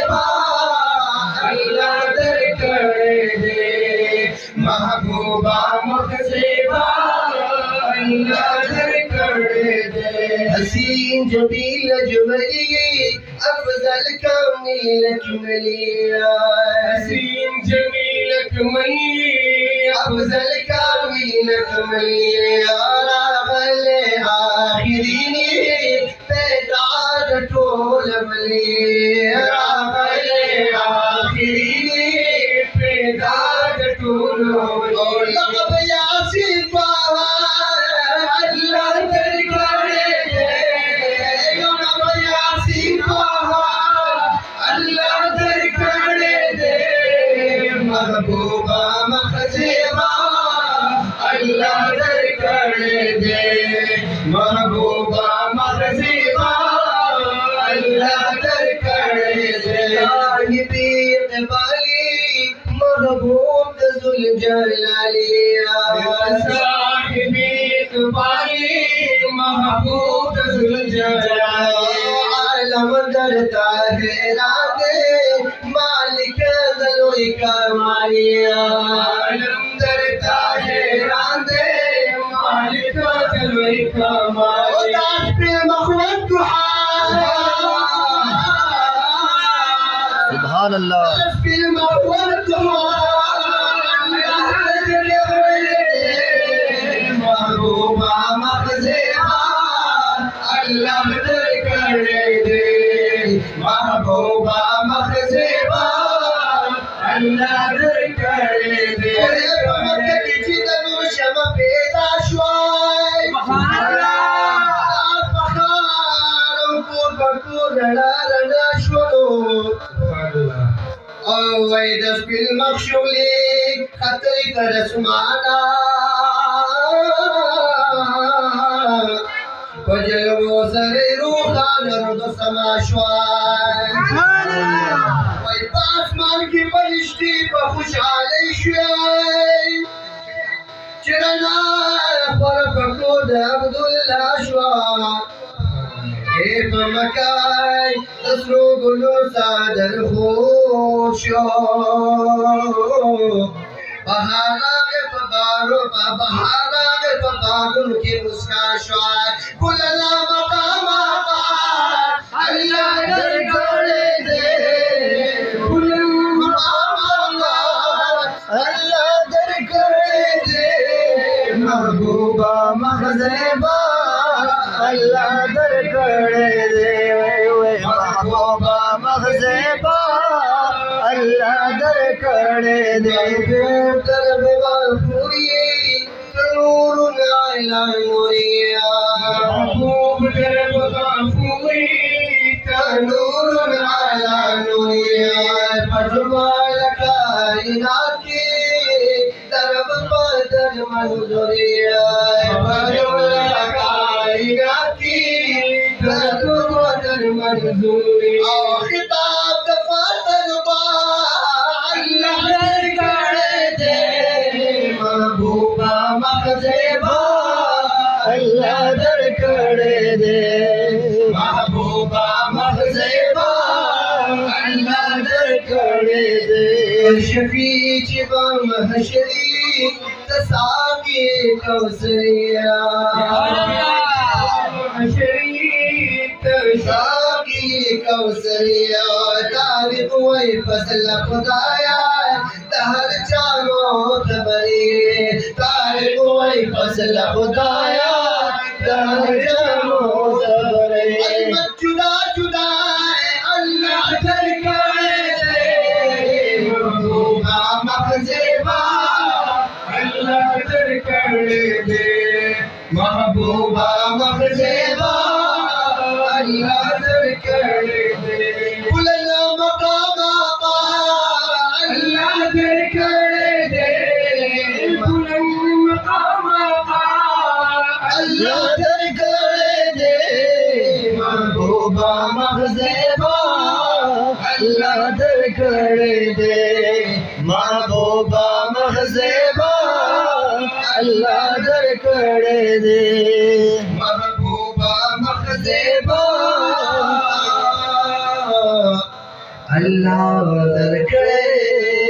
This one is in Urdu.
زیبا اللہ درکڑے دے محبوبہ مخ زیبا اللہ درکڑے دے حسین جمیل اجملی افضل کامل اکملی حسین جمیل اکملی افضل کامل اکملی راغل آخرینی پیداد ٹول ملی راغل آخرینی پیداد ٹول ملی لقب یاسین پاہا اللہ درکڑے دے لقب یاسین پاہا اللہ درکڑے دے محبوبہ مخ زیبا اللہ درکڑے دے محبوبہ مخ زیبا اللہ درکڑے دے صاحبی اقبالی محبوب ذوالجلالی صاحبی اقبالی محبوب ذوالجلالی عالم درتا ہے رادے مالک ذلوی کمالی عالم درتا ہے رادے مالک ذلوی کمالی داش پہ مخوت سبحان اللہ داش پہ مخوت محبوبہ مخ زیبا اللہ درکڑے دے محبوبہ مخ زیبا اللہ درکڑے دے مکہ کی چیدنو شمع پیدا شوائی پخار پور بکور رڑا رڑا شولو اووی دس پل مخشولی خطری کا رسمانا وجلو سر روحان رد سما شوائی وی پاسمان کی پرشتی بخوشحالی شوائی چرنا فرقود عبداللہ شوائی اے پمکائی تسرو گلو سادر خوشو بہارا میں پبارو بہارا میں پبارو کی مسکان شوائی کل اللہ مقام آقا اللہ درکڑے دے کل مقام آقا اللہ درکڑے دے محبوبہ مخ زیبا اللہ درکڑے دے محبوبہ مخ زیبا اللہ درکڑے دے طلب غفوری نور علی نوریا محبوب طلب غفوری نور علی نوریا پجمال کائنات کی طرف بدر منظوریا پجمال کائنات کی طرف بدر منظوریا خطاب دفاتر با اللہ درکڑے دے محبوبہ مخ زیبا اللہ درکڑے دے محبوبہ مخ زیبا اللہ درکڑے دے شفیع چبا محشری تساقی کوثریا محشری تساقی کوثریا تاریخ وی فصل خدایا تہر چاروں تبری تاریخ وی فصل خدایا تہر چاروں تبری علمت جدا جدا اللہ درکڑے دے محبوبہ مخ زیبا اللہ درکڑے دے محبوبہ مخ زیبا اللہ درکڑے دے بلند مقام آقا اللہ درکڑے دے بلند مقام آقا اللہ درکڑے دے محبوبہ مخ زیبا اللہ درکڑے دے محبوبہ مخ زیبا اللہ درکڑے دے محبوبہ مخ زیبا اللہ درکڑے